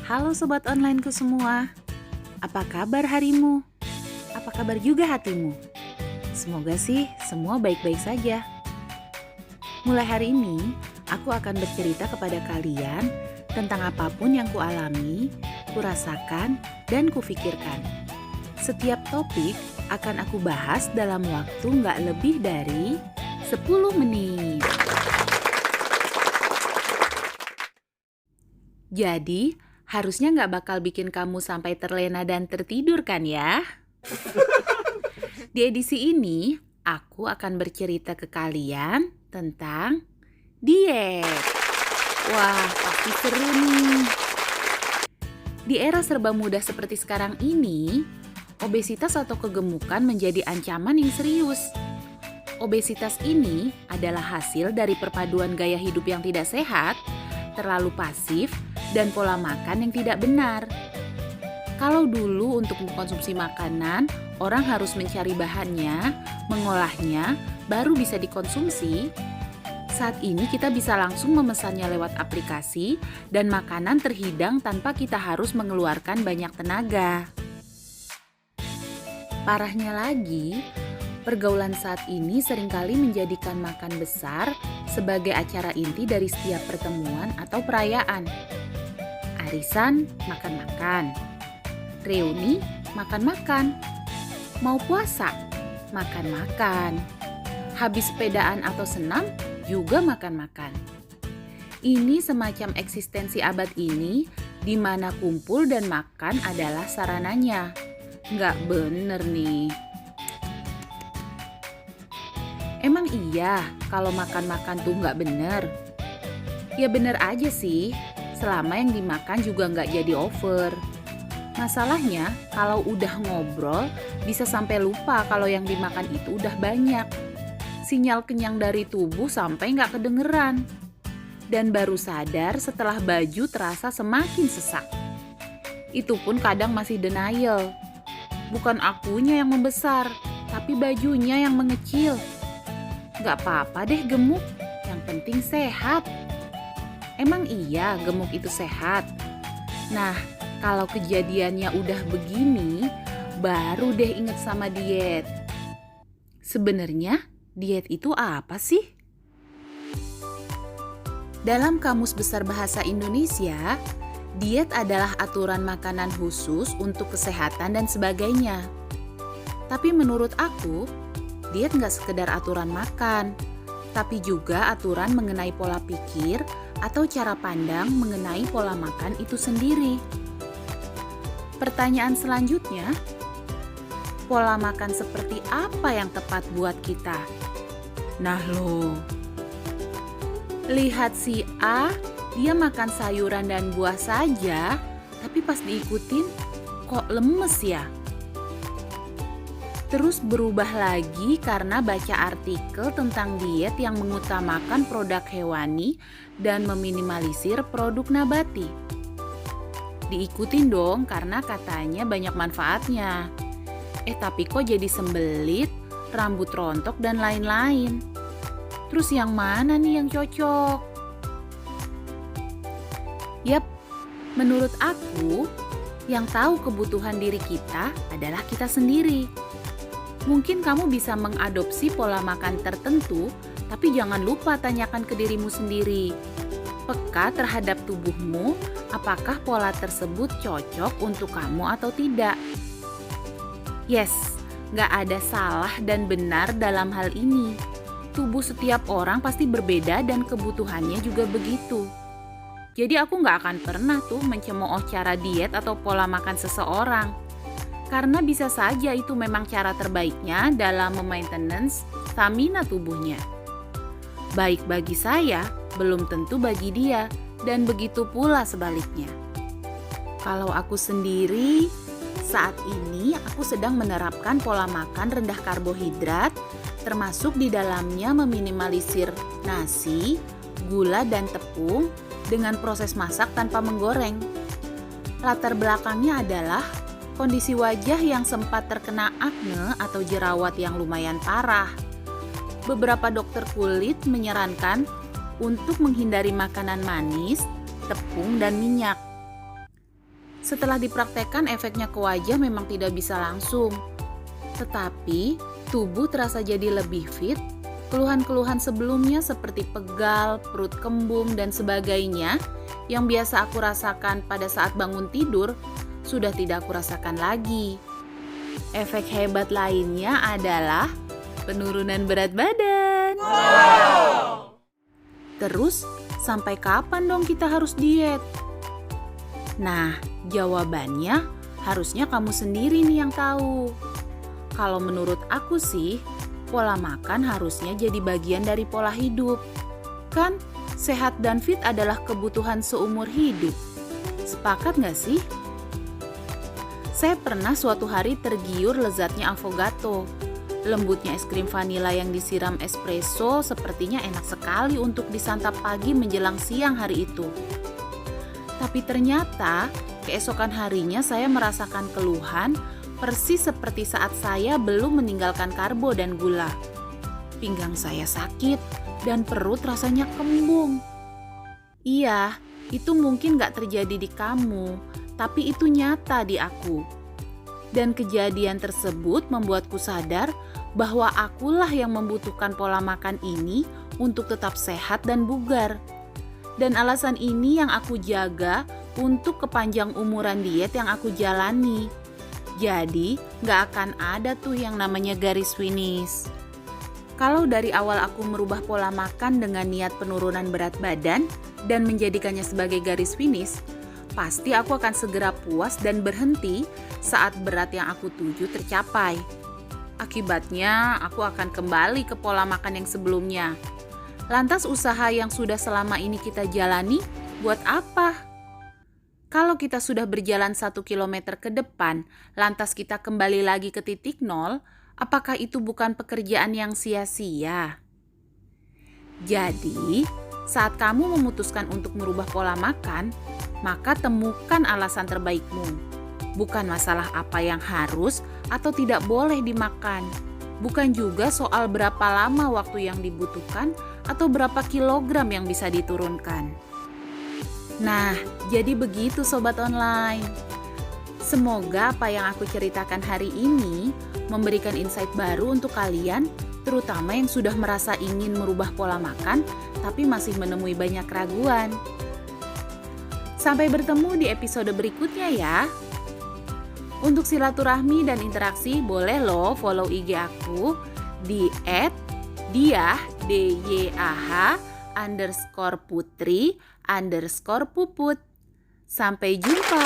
Halo sobat onlineku semua, apa kabar harimu? Apa kabar juga hatimu? Semoga sih semua baik-baik saja. Mulai hari ini, aku akan bercerita kepada kalian tentang apapun yang kualami, kurasakan, dan kufikirkan. Setiap topik akan aku bahas dalam waktu nggak lebih dari 10 menit. Jadi, harusnya nggak bakal bikin kamu sampai terlena dan tertidur kan ya? Di edisi ini, aku akan bercerita ke kalian tentang diet. Wah, pasti seru nih. Di era serba mudah seperti sekarang ini, obesitas atau kegemukan menjadi ancaman yang serius. Obesitas ini adalah hasil dari perpaduan gaya hidup yang tidak sehat, terlalu pasif, dan pola makan yang tidak benar. Kalau dulu untuk mengkonsumsi makanan, orang harus mencari bahannya, mengolahnya, baru bisa dikonsumsi. Saat ini kita bisa langsung memesannya lewat aplikasi dan makanan terhidang tanpa kita harus mengeluarkan banyak tenaga. Parahnya lagi, pergaulan saat ini seringkali menjadikan makan besar sebagai acara inti dari setiap pertemuan atau perayaan. Arisan, makan-makan. Reuni, makan-makan. Mau puasa, makan-makan. Habis sepedaan atau senam, juga makan-makan. Ini semacam eksistensi abad ini, di mana kumpul dan makan adalah sarananya. Nggak bener nih. Emang iya kalau makan-makan tuh nggak bener? Ya bener aja sih. Selama yang dimakan juga nggak jadi over. Masalahnya, kalau udah ngobrol, bisa sampai lupa kalau yang dimakan itu udah banyak. Sinyal kenyang dari tubuh sampai nggak kedengeran. Dan baru sadar setelah baju terasa semakin sesak. Itu pun kadang masih denial. Bukan akunya yang membesar, tapi bajunya yang mengecil. Nggak apa-apa deh gemuk, yang penting sehat. Emang iya gemuk itu sehat? Nah, kalau kejadiannya udah begini, baru deh inget sama diet. Sebenarnya diet itu apa sih? Dalam Kamus Besar Bahasa Indonesia, diet adalah aturan makanan khusus untuk kesehatan dan sebagainya. Tapi menurut aku, diet nggak sekedar aturan makan, tapi juga aturan mengenai pola pikir atau cara pandang mengenai pola makan itu sendiri. Pertanyaan selanjutnya, pola makan seperti apa yang tepat buat kita? Nah loh, lihat si A, dia makan sayuran dan buah saja, tapi pas diikutin kok lemes ya? Terus berubah lagi karena baca artikel tentang diet yang mengutamakan produk hewani dan meminimalisir produk nabati. Diikutin dong karena katanya banyak manfaatnya. Tapi kok jadi sembelit, rambut rontok dan lain-lain. Terus yang mana nih yang cocok? Yap, menurut aku, yang tahu kebutuhan diri kita adalah kita sendiri. Mungkin kamu bisa mengadopsi pola makan tertentu, tapi jangan lupa tanyakan ke dirimu sendiri. Peka terhadap tubuhmu, apakah pola tersebut cocok untuk kamu atau tidak? Yes, nggak ada salah dan benar dalam hal ini. Tubuh setiap orang pasti berbeda dan kebutuhannya juga begitu. Jadi aku nggak akan pernah tuh mencemooh cara diet atau pola makan seseorang. Karena bisa saja itu memang cara terbaiknya dalam memaintenance stamina tubuhnya. Baik bagi saya, belum tentu bagi dia, dan begitu pula sebaliknya. Kalau aku sendiri, saat ini aku sedang menerapkan pola makan rendah karbohidrat, termasuk di dalamnya meminimalisir nasi, gula, dan tepung dengan proses masak tanpa menggoreng. Latar belakangnya adalah kondisi wajah yang sempat terkena akne atau jerawat yang lumayan parah. Beberapa dokter kulit menyarankan untuk menghindari makanan manis, tepung, dan minyak. Setelah dipraktekkan, efeknya ke wajah memang tidak bisa langsung. Tetapi, tubuh terasa jadi lebih fit. Keluhan-keluhan sebelumnya seperti pegal, perut kembung, dan sebagainya yang biasa aku rasakan pada saat bangun tidur, sudah tidak aku rasakan lagi. Efek hebat lainnya adalah penurunan berat badan. Wow! Terus, sampai kapan dong kita harus diet? Nah, jawabannya harusnya kamu sendiri nih yang tahu. Kalau menurut aku sih, pola makan harusnya jadi bagian dari pola hidup. Kan, sehat dan fit adalah kebutuhan seumur hidup. Sepakat nggak sih? Saya pernah suatu hari tergiur lezatnya avocado. Lembutnya es krim vanila yang disiram espresso sepertinya enak sekali untuk disantap pagi menjelang siang hari itu. Tapi ternyata keesokan harinya saya merasakan keluhan persis seperti saat saya belum meninggalkan karbo dan gula. Pinggang saya sakit dan perut rasanya kembung. Iya, itu mungkin gak terjadi di kamu, tapi itu nyata di aku. Dan kejadian tersebut membuatku sadar bahwa akulah yang membutuhkan pola makan ini untuk tetap sehat dan bugar. Dan alasan ini yang aku jaga untuk kepanjang umuran diet yang aku jalani. Jadi, gak akan ada tuh yang namanya garis finish. Kalau dari awal aku merubah pola makan dengan niat penurunan berat badan dan menjadikannya sebagai garis finish, pasti aku akan segera puas dan berhenti saat berat yang aku tuju tercapai. Akibatnya, aku akan kembali ke pola makan yang sebelumnya. Lantas usaha yang sudah selama ini kita jalani, buat apa? Kalau kita sudah berjalan 1 kilometer ke depan, lantas kita kembali lagi ke titik nol, apakah itu bukan pekerjaan yang sia-sia? Jadi, saat kamu memutuskan untuk merubah pola makan, maka temukan alasan terbaikmu. Bukan masalah apa yang harus atau tidak boleh dimakan. Bukan juga soal berapa lama waktu yang dibutuhkan atau berapa kilogram yang bisa diturunkan. Nah, jadi begitu sobat online. Semoga apa yang aku ceritakan hari ini memberikan insight baru untuk kalian, terutama yang sudah merasa ingin merubah pola makan tapi masih menemui banyak keraguan. Sampai bertemu di episode berikutnya ya. Untuk silaturahmi dan interaksi boleh loh follow IG aku di @diah_putri_puput. Sampai jumpa.